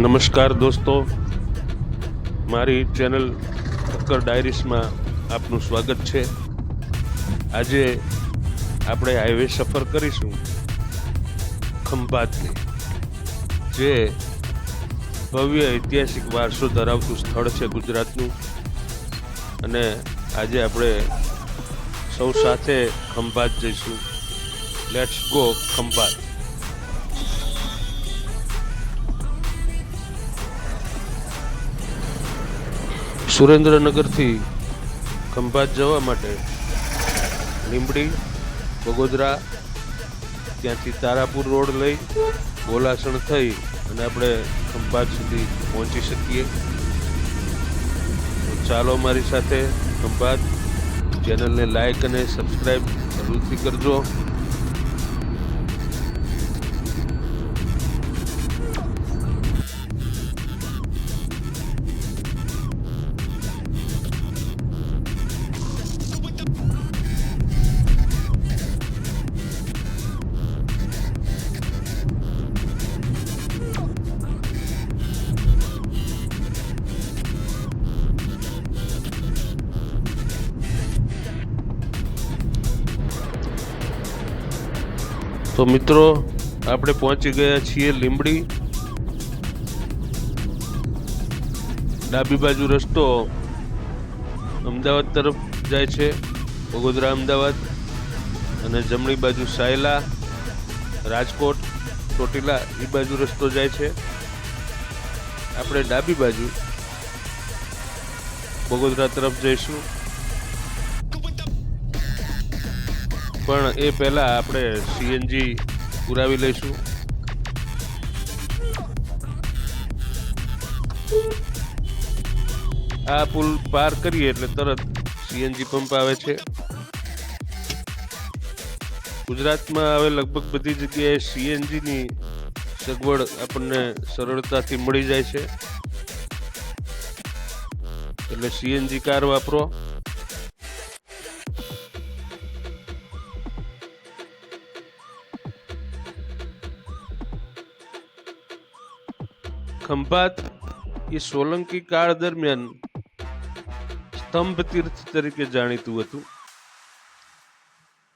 નમસ્કાર દોસ્તો, મારી ચેનલ ઠક્કર ડાયરીસમાં આપનું સ્વાગત છે। આજે આપણે હાઈવે સફર કરીશું ખંભાતની, જે ભવ્ય ઐતિહાસિક વારસો ધરાવતું સ્થળ છે ગુજરાતનું। અને આજે આપણે સૌ સાથે ખંભાત જઈશું। Let's go Khambhat. સુરેન્દ્રનગરથી ખંભાત જવા માટે લીંબડી, બગોદરા, ત્યાંથી તારાપુર રોડ લઈ બોલાસણ થઈ અને આપણે ખંભાત સુધી પહોંચી શકીએ। તો ચાલો મારી સાથે ખંભાત। ચેનલને લાઈક અને સબસ્ક્રાઈબ જરૂરથી કરજો। તો મિત્રો, આપણે પહોંચી ગયા છીએ લીંબડી। ડાબી બાજુ રસ્તો અમદાવાદ તરફ જાય છે, બગોદરા અમદાવાદ, અને જમણી બાજુ સાયલા, રાજકોટ, ચોટીલા એ બાજુ રસ્તો જાય છે। આપણે ડાબી બાજુ બગોદરા તરફ જઈશું, પણ એ પહેલા આપણે સીએનજી પુરાવી લઈશું। આ પુલ પાર કરીએ એટલે તરત સીએનજી પંપ આવે છે। ગુજરાતમાં હવે લગભગ બધી જગ્યાએ સીએનજીની સગવડ આપણને સરળતાથી મળી જાય છે, એટલે સીએનજી કાર વાપરો। ખંભાત એ સોલંકી કાળ દરમિયાન સ્તંભ તીર્થ તરીકે જાણીતું હતું।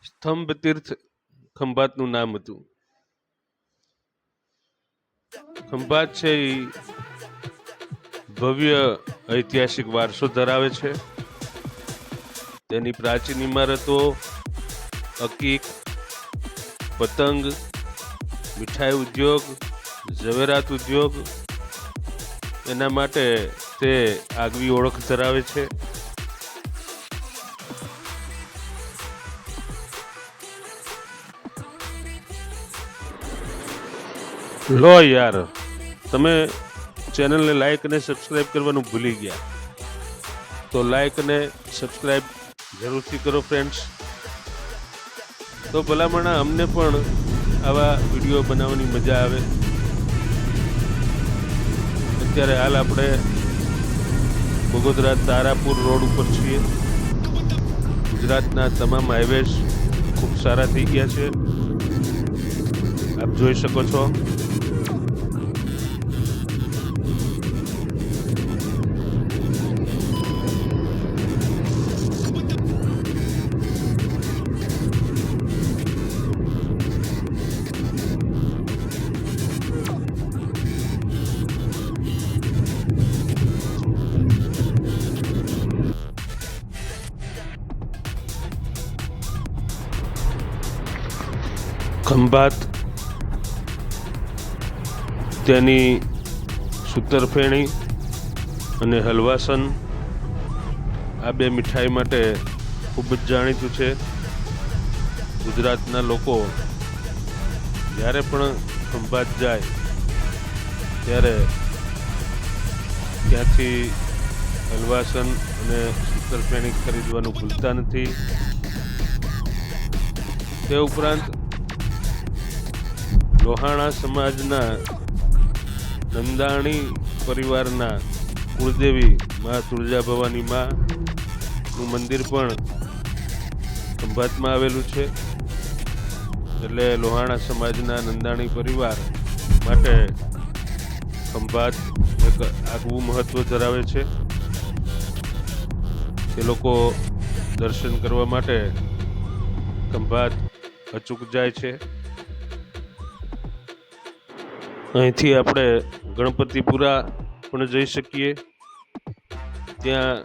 સ્તંભ તીર્થ ખંભાતનું નામ હતું। ખંભાત છે એ ભવ્ય ઐતિહાસિક વારસો ધરાવે છે। તેની પ્રાચીન ઇમારતો, અકીક, પતંગ, મીઠાઈ ઉદ્યોગ, ઝવેરાત ઉદ્યોગ, એના માટે તે આગવી ઓળખ ધરાવે છે। લો યાર, તમે ચેનલને લાઈક અને સબસ્ક્રાઈબ કરવાનું ભૂલી ગયા, તો લાઈક અને સબસ્ક્રાઈબ જરૂરથી કરો ફ્રેન્ડ્સ। તો ભલામણા અમને પણ આવા વિડીયો બનાવવાની મજા આવે। અત્યારે હાલ આપણે બગોદરા તારાપુર રોડ ઉપર છીએ। ગુજરાતના તમામ હાઈવેઝ ખૂબ સારા થઈ ગયા છે, આપ જોઈ શકો છો। ખંભાત તેની સૂતરફેણી અને હલવાસન આ બે મીઠાઈ માટે ખૂબ જ જાણીતું છે। ગુજરાતના લોકો જ્યારે પણ ખંભાત જાય ત્યારે ત્યાંથી હલવાસન અને સૂતરફેણી ખરીદવાનું ભૂલતા નથી। તે ઉપરાંત લોહાણા સમાજના નંદાણી પરિવારના કુળદેવી મા તુળજા ભવાની નું મંદિર પણ ખંભાતમાં આવેલું છે। એટલે લોહાણા સમાજના નંદાણી પરિવાર માટે ખંભાત એક આગવું મહત્વ ધરાવે છે. તે લોકો દર્શન કરવા માટે ખંભાત અચૂક જાય છે. અહીંથી આપણે ગણપતિપુરા પણ જઈ શકીએ. ત્યાં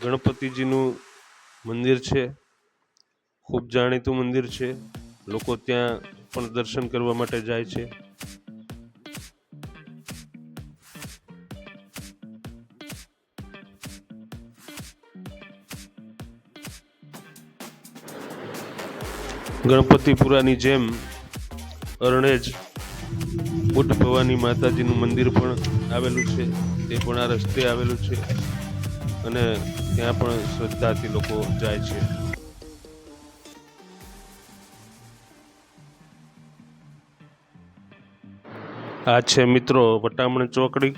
ગણપતિજીનું મંદિર છે, ખૂબ જાણીતું મંદિર છે. લોકો ત્યાં પણ દર્શન કરવા માટે જાય છે. ગણપતિપુરાની જેમ અરણેજ બુટ ભવાની માતાજીનું મંદિર પણ આવેલું છે. તે પણ આ રસ્તે આવેલું છે અને ત્યાં પણ શ્રદ્ધાથી લોકો જાય છે. આ છે મિત્રો વટામણ ચોકડી.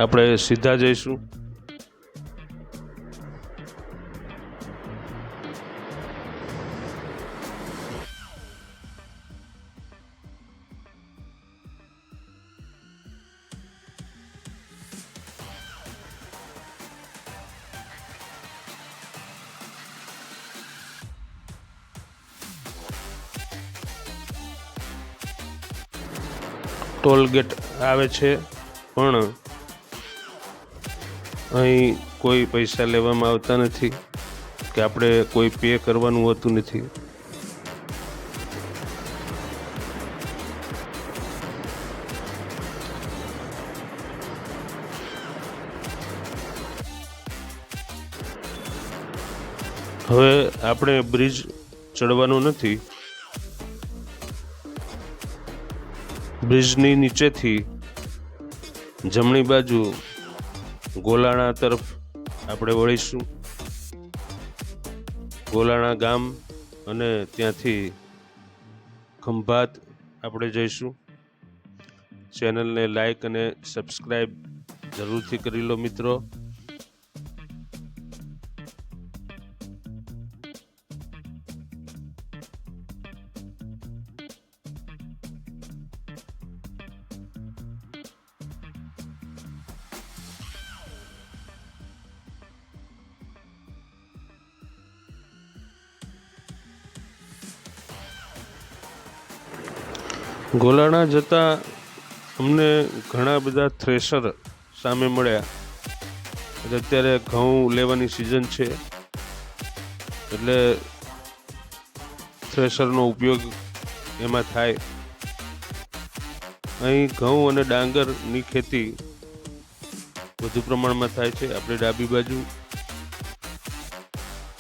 આપણે સીધા જઈશું. ટોલ ગેટ આવે છે પણ અહીં કોઈ પૈસા લેવામાં આવતા નથી કે આપણે કોઈ પે કરવાનું હોતું નથી. હવે આપણે બ્રિજ ચડવાનું નથી. બ્રિજની નીચેથી જમણી બાજુ ગોલાણા તરફ આપણે વળીશું. ગોલાણા ગામ અને ત્યાંથી ખંભાત આપણે જઈશું. ચેનલને લાઈક અને સબસ્ક્રાઈબ જરૂરથી કરી લો મિત્રો. ગોલાણા જતા અમને ઘણા બધા થ્રેશર સામે મળ્યા. અત્યારે ઘઉં લેવાની સિઝન છે એટલે થ્રેશરનો ઉપયોગ એમાં થાય. અહીં ઘઉં અને ડાંગરની ખેતી વધુ પ્રમાણમાં થાય છે. આપણે ડાબી બાજુ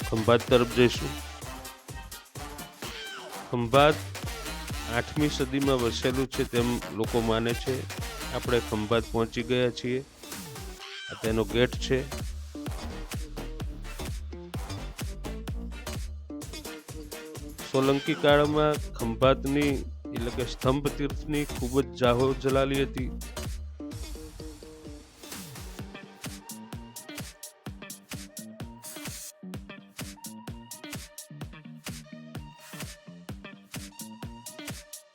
ખંભાત તરફ જઈશું. ખંભાત 8મી સદીમાં વસેલું છે તેમ લોકો માને છે. આપણે ખંભાત પહોંચી ગયા છીએ. આ તેનો ગેટ છે. સોલંકી કાળમાં ખંભાતની એટલે કે સ્તંભ તીર્થની ખૂબ જ જાહો જલાલી હતી.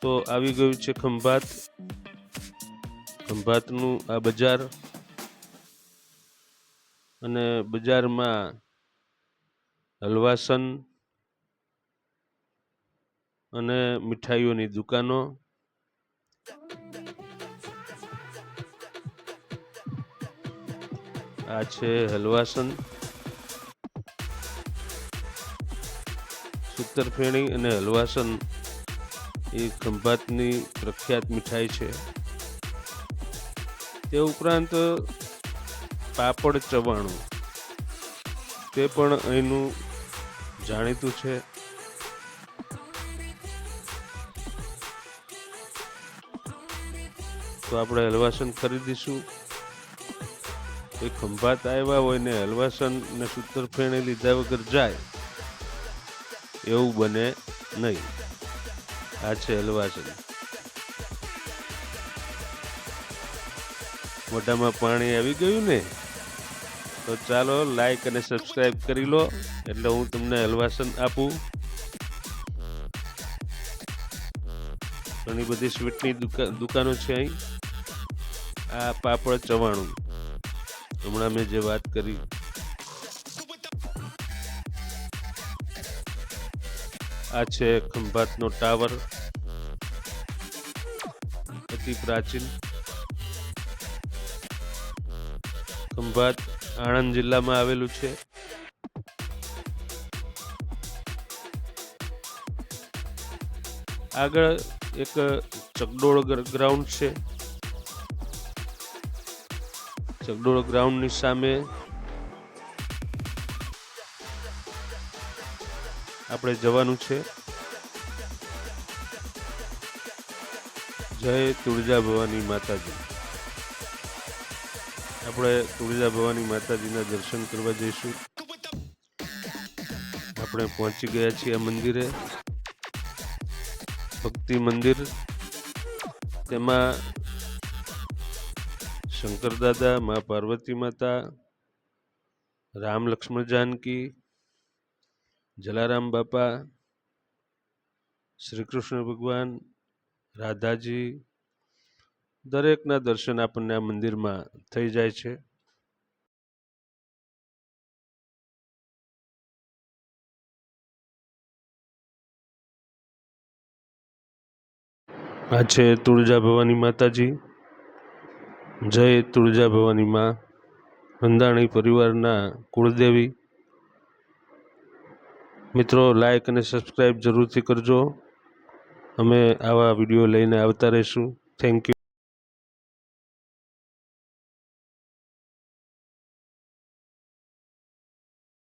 તો આવી ગયું છે ખંભાત. ખંભાતનું આ બજાર અને બજારમાં હલવાસન અને મીઠાઈઓની દુકાનો. આ છે હલવાસન. સૂતરફેણી અને હલવાસન એ ખંભાતની પ્રખ્યાત મીઠાઈ છે. તે ઉપરાંત પાપડ ચવાણું તે પણ અહીંનું જાણીતું છે. તો આપણે હલવાસન ખરીદીશું. કોઈ ખંભાત આવ્યા હોય ને હલવાસન ને સૂતરફેણી લીધા વગર જાય એવું બને નહીં. આ છે હલવાસન. મોઢામાં પાણી આવી ગયું ને. તો ચાલો લાઈક અને સબસ્ક્રાઈબ કરી લો એટલે હું તમને હલવાસન આપું. ઘણી બધી સ્વીટની દુકાનો છે અહીં. આ પાપડ ચવાણું હમણાં મેં જે વાત કરી. આ છે ખંભાતનો ટાવર, અતિ પ્રાચીન. ખંભાત આણંદ જિલ્લામાં આવેલું છે. આગળ એક ચકડોળ ગ્રાઉન્ડ છે. ચકડોળ ગ્રાઉન્ડની સામે આપણે જવાનું છે. જય તુળજા ભવાની માતાજી. આપણે તુળજા ભવાની માતાજીના દર્શન કરવા જઈશું. આપણે પહોંચી ગયા છીએ આ મંદિરે. ભક્તિ મંદિર, તેમાં શંકર દાદા, મા પાર્વતી માતા, રામ લક્ષ્મણ જાનકી, જલારામ બાપા, શ્રી કૃષ્ણ ભગવાન, રાધાજી, દરેકના દર્શન આપણને આ મંદિરમાં થઈ જાય છે. આ છે તુળજા ભવાની માતાજી. જય તુળજા ભવાની માં, હંદાણી પરિવારના કુળદેવી. મિત્રો, લાઈક અને સબસ્ક્રાઈબ જરૂરથી કરજો. અમે આવા વિડીયો લઈને આવતા રહીશું. Thank you.